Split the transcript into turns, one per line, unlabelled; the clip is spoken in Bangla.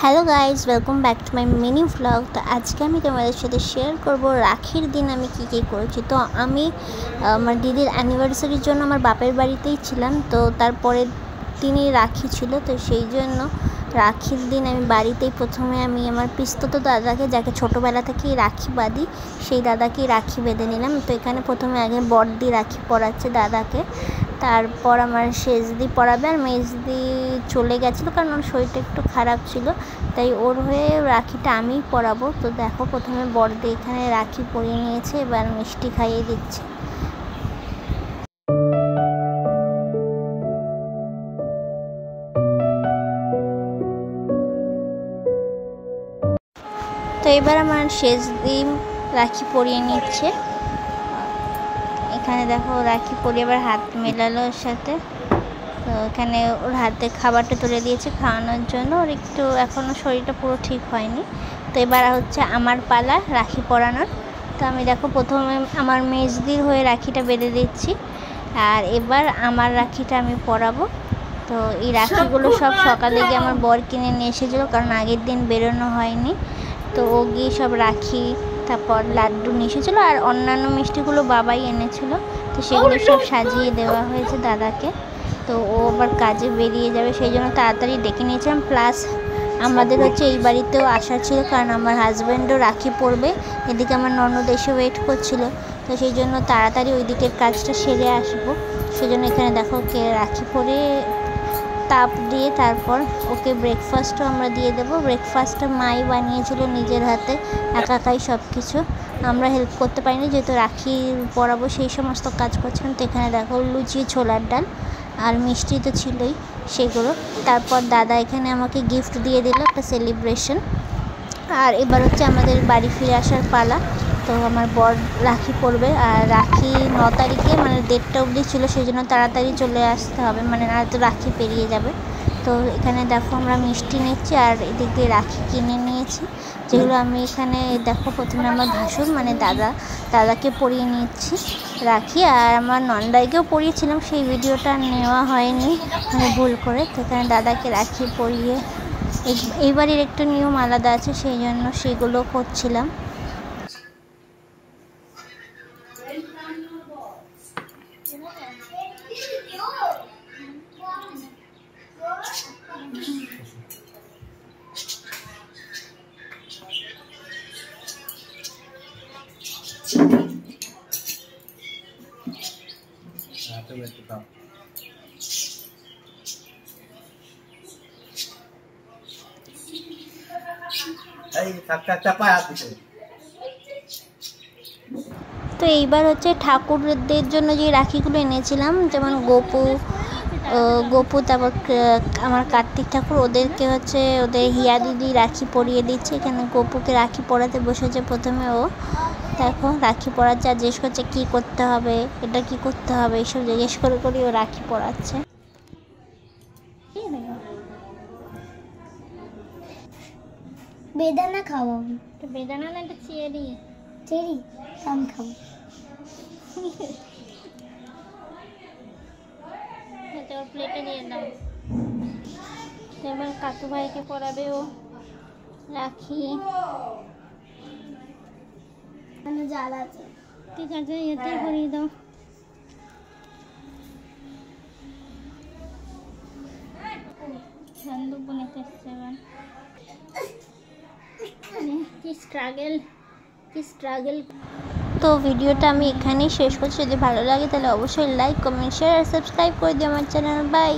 Hello guys, welcome back to my mini vlog. তো আজকে আমি তোমাদের সাথে শেয়ার করব রাখির দিন আমি কী কী করেছি। তো আমি আমার দিদির অ্যানিভার্সারির জন্য আমার বাপের বাড়িতেই ছিলাম। তো তারপরে দিনই রাখি ছিল, তো সেই জন্য রাখির দিন আমি বাড়িতেই প্রথমে আমি আমার পিস্তত দাদাকে, যাকে ছোটোবেলা থেকেই রাখি বাঁধি, সেই দাদাকেই রাখি বেঁধে নিলাম। তো এখানে প্রথমে আগে বড়দি রাখি পরাচ্ছে দাদাকে, তারপর আমার শেষদি পরাবে। আর মেজদি চলে গেছিলো কারণ ওর শরীরটা একটু খারাপ ছিল, তাই ওর হয়ে রাখিটা আমিই পরাবো। তো দেখো প্রথমে বড়দি এখানে রাখি পরিয়ে নিয়েছে, এবার মিষ্টি খাইয়ে দিচ্ছে। তো এবার আমার শেষদি রাখি পরিয়ে নিচ্ছে। এখানে দেখো রাখি পরিয়ে এবার হাত মেলালো ওর সাথে। তো এখানে ওর হাতে খাবারটা তুলে দিয়েছে খাওয়ানোর জন্য। ওর একটু এখনও শরীরটা পুরো ঠিক হয়নি। তো এবার হচ্ছে আমার পালা রাখি পরানোর। তো আমি দেখো প্রথমে আমার মেজদির হয়ে রাখিটা বেঁধে দিচ্ছি, আর এবার আমার রাখিটা আমি পরাবো। তো এই রাখিগুলো সব সকালে গিয়ে আমার বর কিনে নিয়ে এসেছিলো, কারণ আগের দিন বেরোনো হয়নি। তো ও গিয়ে সব রাখি, তারপর লাড্ডু নিয়ে এসেছিলো, আর অন্যান্য মিষ্টিগুলো বাবাই এনেছিলো। তো সেগুলো সব সাজিয়ে দেওয়া হয়েছে দাদাকে। তো ও আবার কাজে বেরিয়ে যাবে, সেই জন্য তাড়াতাড়ি ডেকে নিয়েছিলাম। প্লাস আমাদের হচ্ছে এই বাড়িতেও আসা ছিল, কারণ আমার হাজব্যান্ডও রাখি পরবে, এদিকে আমার ননদ এসে ওয়েট করছিল। তো সেই জন্য তাড়াতাড়ি ওই দিকের কাজটা সেরে আসবো। সেই জন্য এখানে দেখো ওকে রাখি পরে তাপ দিয়ে তারপর ওকে ব্রেকফাস্টও আমরা দিয়ে দেবো। ব্রেকফাস্টটা মাই বানিয়েছিল নিজের হাতে, একাই সব কিছু, আমরা হেল্প করতে পারিনি যেহেতু রাখি পরাবো সেই সমস্ত কাজ করছিলাম। তো এখানে দেখো লুচি, ছোলার ডাল আর মিষ্টি তো ছিলই সেগুলো। তারপর দাদা এখানে আমাকে গিফট দিয়ে দিল, একটা সেলিব্রেশন। আর এবার হচ্ছে আমাদের বাড়ি ফিরে আসার পালা। তো আমার বর রাখি পরবে, আর রাখি 9 তারিখে, মানে 1:30টা অবধি ছিল, সেই জন্য তাড়াতাড়ি চলে আসতে হবে, মানে না তো রাখি পেরিয়ে যাবে। তো এখানে দেখো আমরা মিষ্টি নিচ্ছি, আর এদিক দিয়ে রাখি কিনে নিয়েছি, যেগুলো আমি এখানে দেখো প্রথমে আমার ভাসুর মানে দাদাকে পরিয়ে নিচ্ছি রাখি। আর আমার নন্দাইকেও পরিয়েছিলাম, সেই ভিডিওটা নেওয়া হয়নি, মানে ভুল করে। তো এখানে দাদাকে রাখি পরিয়ে এই বাড়ির একটু নিয়ম আলাদা আছে, সেই জন্য সেগুলো করছিলাম। তো এইবার হচ্ছে ঠাকুরদের জন্য যে রাখিগুলো এনেছিলাম, যেমন গোপু তারপর আমার কার্তিক ঠাকুর, ওদেরকে হচ্ছে ওদের হিয়া দিদি রাখি পরিয়ে দিচ্ছে। এখানে গোপুকে রাখি পরাতে বসেছে প্রথমে ও, দেখো রাখি পরাচ্ছে আর জিজ্ঞেস করছে কী করতে হবে, এটা কি করতে হবে, এইসব জিজ্ঞেস করে ও রাখি পরাচ্ছে।
বেদানা খাওয়াবো,
বেদানা না, এটা চেরি
আমি খাবো।
ওর প্লেটে দিয়ে দাও। এবার কাকু ভাইকে পরাবে ও রাখি।
জাল আছে,
ঠিক আছে, এতে ভরিয়ে দাও। বন্দুক বানাতে এসছে এবার। কি স্ট্রাগল। তো ভিডিওটা আমি এখানেই শেষ করছি। যদি ভালো লাগে তাহলে অবশ্যই লাইক, কমেন্ট, শেয়ার আর সাবস্ক্রাইব করে দিও আমার চ্যানেল। বাই।